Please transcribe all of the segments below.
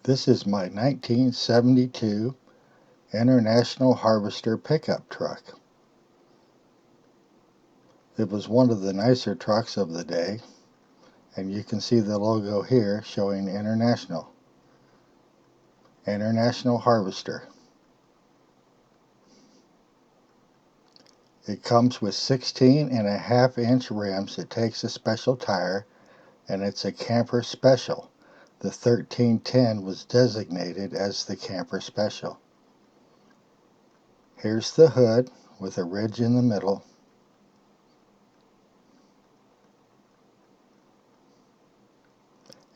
This is my 1972 International Harvester pickup truck. It was one of the nicer trucks of the day, and you can see the logo here showing International Harvester. It comes with 16.5-inch rims. It takes a special tire, and it's a camper special. The 1310 was designated as the camper special. Here's the hood with a ridge in the middle.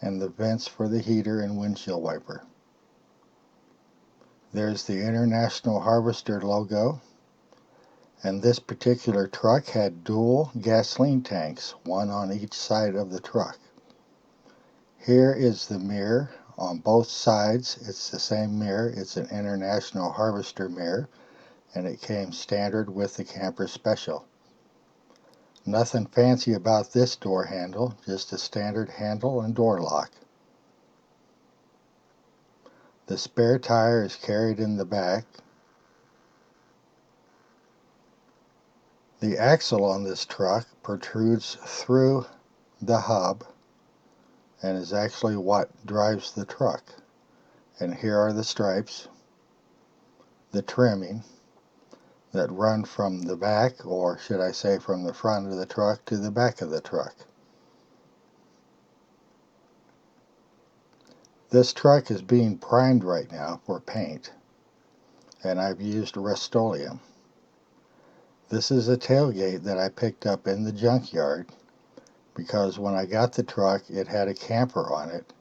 And the vents for the heater and windshield wiper. There's the International Harvester logo, and this particular truck had dual gasoline tanks, one on each side of the truck. Here is the mirror on both sides. It's the same mirror. It's an International Harvester mirror, and it came standard with the Camper Special. Nothing fancy about this door handle, just a standard handle and door lock. The spare tire is carried in the back. The axle on this truck protrudes through the hub and is actually what drives the truck. And here are the stripes, the trimming, that run from the back, or should I say from the front of the truck to the back of the truck. This truck is being primed right now for paint, and I've used Rust-Oleum. This is a tailgate that I picked up in the junkyard because when I got the truck it had a camper on it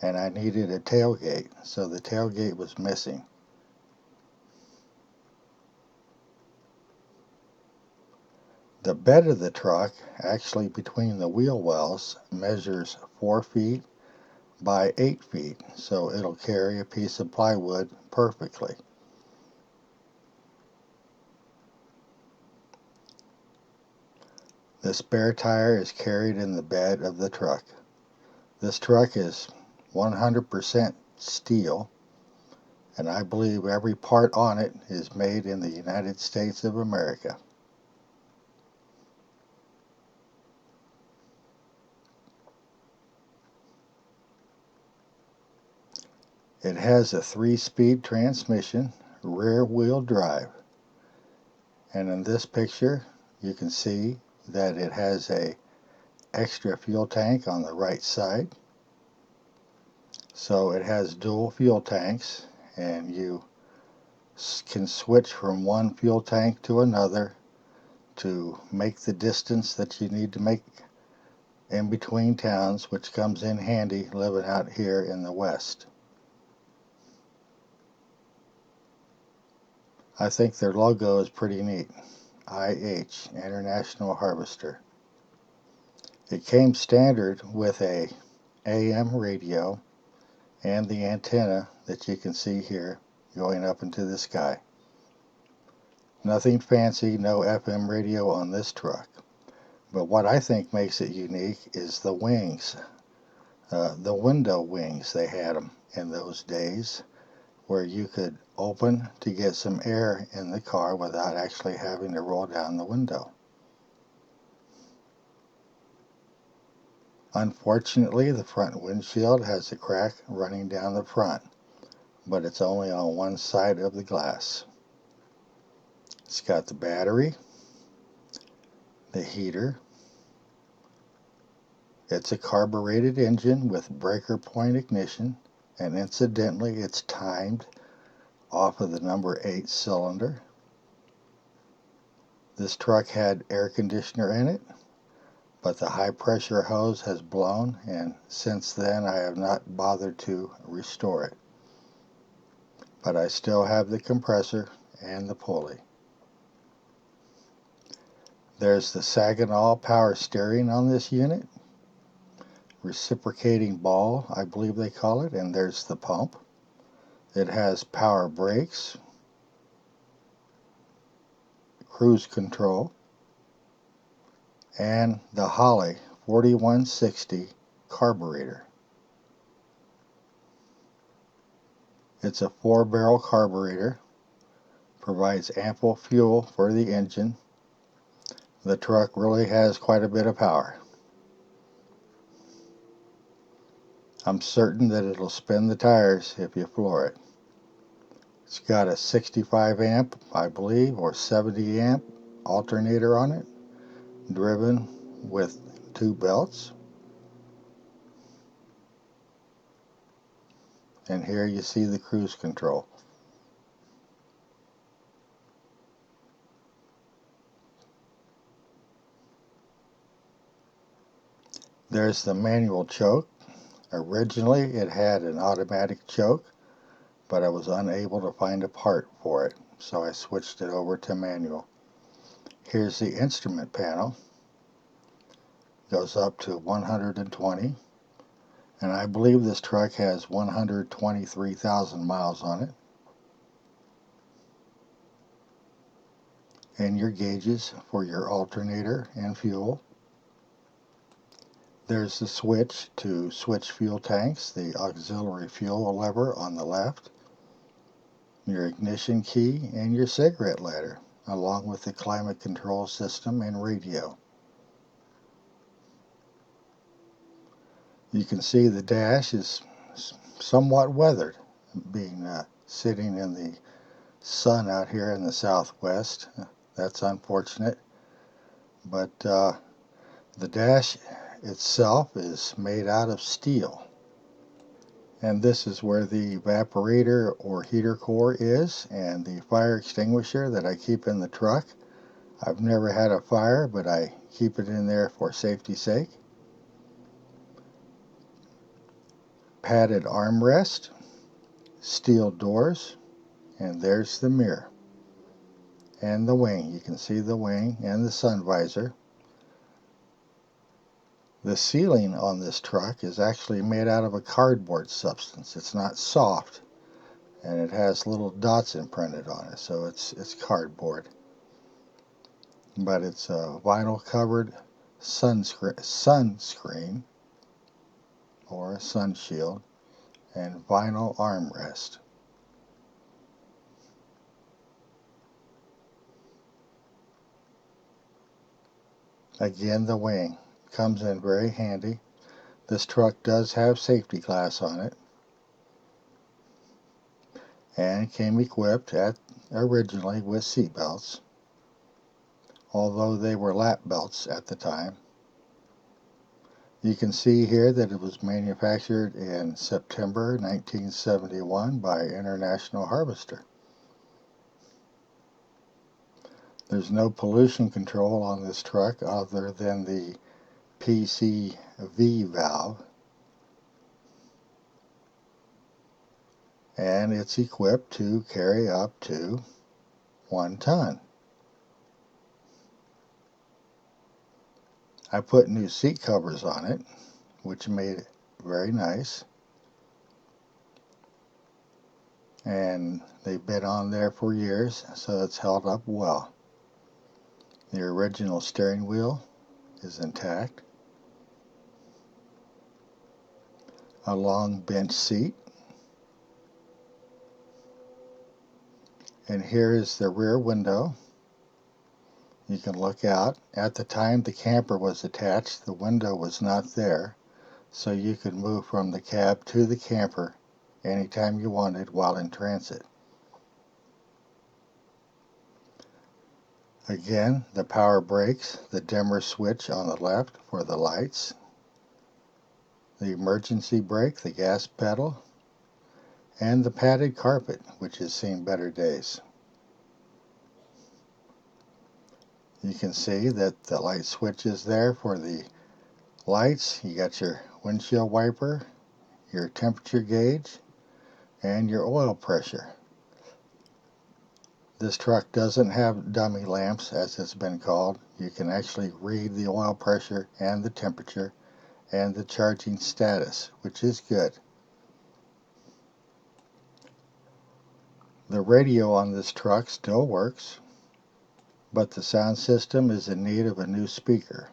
and I needed a tailgate, so the tailgate was missing. The bed of the truck, actually between the wheel wells, measures 4 feet by 8 feet, so it'll carry a piece of plywood perfectly. The spare tire is carried in the bed of the truck. This truck is 100% steel, and I believe every part on it is made in the United States of America. It has a 3-speed transmission, rear-wheel drive, and in this picture you can see that it has a extra fuel tank on the right side. So it has dual fuel tanks, and you can switch from one fuel tank to another to make the distance that you need to make in between towns, which comes in handy living out here in the West. I think their logo is pretty neat. IH, International Harvester. It came standard with a AM radio and the antenna that you can see here going up into the sky. Nothing fancy, no FM radio on this truck. But what I think makes it unique is the wings. The window wings, they had them in those days, where you could open to get some air in the car without actually having to roll down the window. Unfortunately, the front windshield has a crack running down the front, but it's only on one side of the glass. It's got the battery, the heater. It's a carbureted engine with breaker point ignition, and incidentally it's timed off of the number 8 cylinder. This truck had air conditioner in it, but the high pressure hose has blown, and since then I have not bothered to restore it. But I still have the compressor and the pulley. There's the Saginaw power steering on this unit, reciprocating ball I believe they call it, and there's the pump. It has power brakes, cruise control, and the Holley 4160 carburetor. It's a 4-barrel carburetor, provides ample fuel for the engine. The truck really has quite a bit of power. I'm certain that it'll spin the tires if you floor it. It's got a 65 amp, I believe, or 70 amp alternator on it, driven with 2 belts. And here you see the cruise control. There's the manual choke. Originally it had an automatic choke, but I was unable to find a part for it, so I switched it over to manual. Here's the instrument panel. Goes up to 120, and I believe this truck has 123,000 miles on it. And your gauges for your alternator and fuel. There's the switch to switch fuel tanks, the auxiliary fuel lever on the left, your ignition key, and your cigarette lighter, along with the climate control system and radio. You can see the dash is somewhat weathered, being sitting in the sun out here in the southwest. That's unfortunate, but the dash itself is made out of steel. And this is where the evaporator or heater core is, and the fire extinguisher that I keep in the truck. I've never had a fire, but I keep it in there for safety's sake. Padded armrest, steel doors, and there's the mirror. And the wing, you can see the wing and the sun visor. The ceiling on this truck is actually made out of a cardboard substance. It's not soft, and it has little dots imprinted on it, so it's cardboard. But it's a vinyl covered sunscreen or a sun shield and vinyl armrest. Again, the wing comes in very handy. This truck does have safety glass on it, and came equipped originally with seat belts, although they were lap belts at the time. You can see here that it was manufactured in September 1971 by International Harvester. There's no pollution control on this truck other than the PCV valve, and it's equipped to carry up to 1 ton. I put new seat covers on it, which made it very nice, and they've been on there for years, so it's held up well. The original steering wheel is intact. A long bench seat. And here is the rear window. You can look out. At the time the camper was attached, the window was not there, so you could move from the cab to the camper anytime you wanted while in transit. Again, the power brakes, the dimmer switch on the left for the lights, the emergency brake, the gas pedal, and the padded carpet, which has seen better days. You can see that the light switch is there for the lights. You got your windshield wiper, your temperature gauge, and your oil pressure. This truck doesn't have dummy lamps, as it's been called. You can actually read the oil pressure and the temperature and the charging status, which is good. The radio on this truck still works, but the sound system is in need of a new speaker.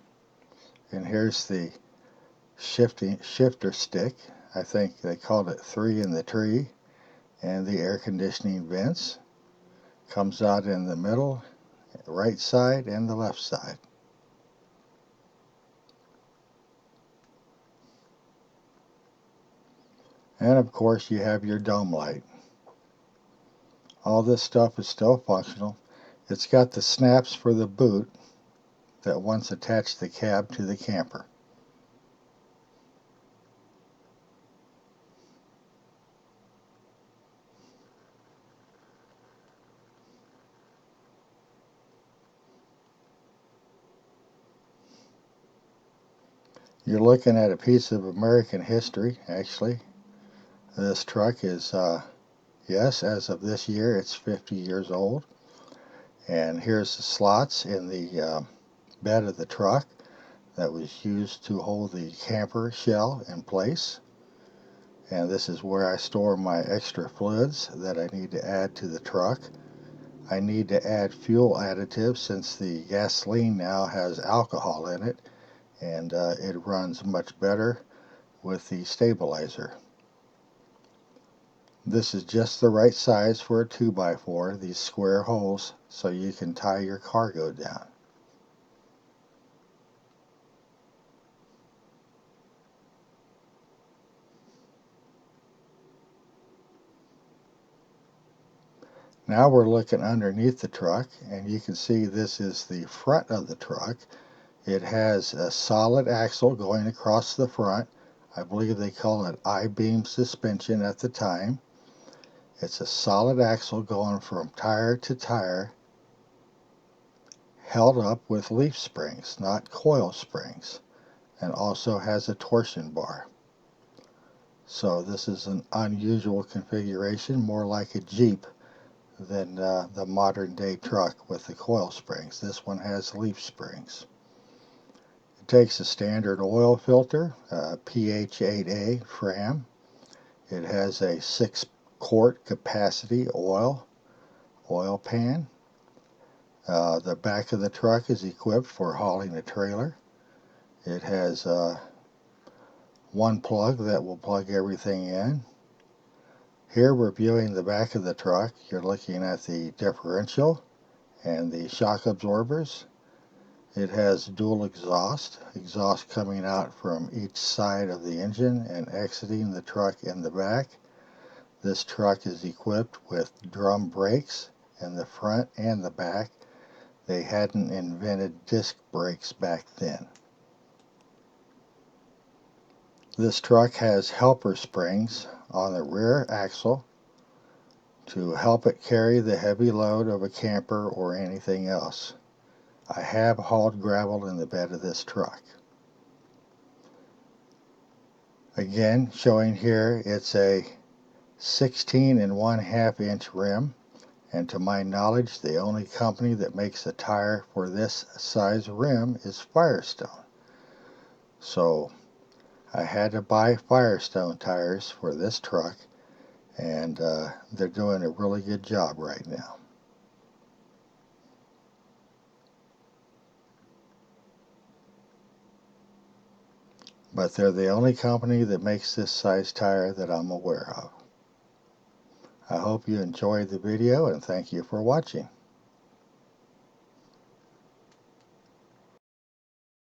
And here's the shifter stick. I think they called it 3 in the tree. and the air conditioning vents. Comes out in the middle, right side, and the left side. And of course you have your dome light. All this stuff is still functional. It's got the snaps for the boot that once attached the cab to the camper. You're looking at a piece of American history, actually. This truck is, yes, as of this year, it's 50 years old. And here's the slots in the bed of the truck that was used to hold the camper shell in place. And this is where I store my extra fluids that I need to add to the truck. I need to add fuel additives since the gasoline now has alcohol in it, and it runs much better with the stabilizer. This is just the right size for a 2x4, these square holes, so you can tie your cargo down. Now we're looking underneath the truck, and you can see this is the front of the truck. It has a solid axle going across the front. I believe they call it I-beam suspension at the time. It's a solid axle going from tire to tire, held up with leaf springs, not coil springs, and also has a torsion bar. So this is an unusual configuration, more like a Jeep than the modern day truck with the coil springs. This one has leaf springs. It takes a standard oil filter, pH 8A Fram. It has a 6-quart capacity oil pan. The back of the truck is equipped for hauling a trailer. It has one plug that will plug everything in. Here we're viewing the back of the truck. You're looking at the differential and the shock absorbers. It has dual exhaust coming out from each side of the engine and exiting the truck in the back. This truck is equipped with drum brakes in the front and the back. They hadn't invented disc brakes back then. This truck has helper springs on the rear axle to help it carry the heavy load of a camper or anything else. I have hauled gravel in the bed of this truck. Again, showing here, it's a 16 1/2 inch rim, and to my knowledge, the only company that makes a tire for this size rim is Firestone. So I had to buy Firestone tires for this truck, and they're doing a really good job right now. But they're the only company that makes this size tire that I'm aware of. I hope you enjoyed the video, and thank you for watching.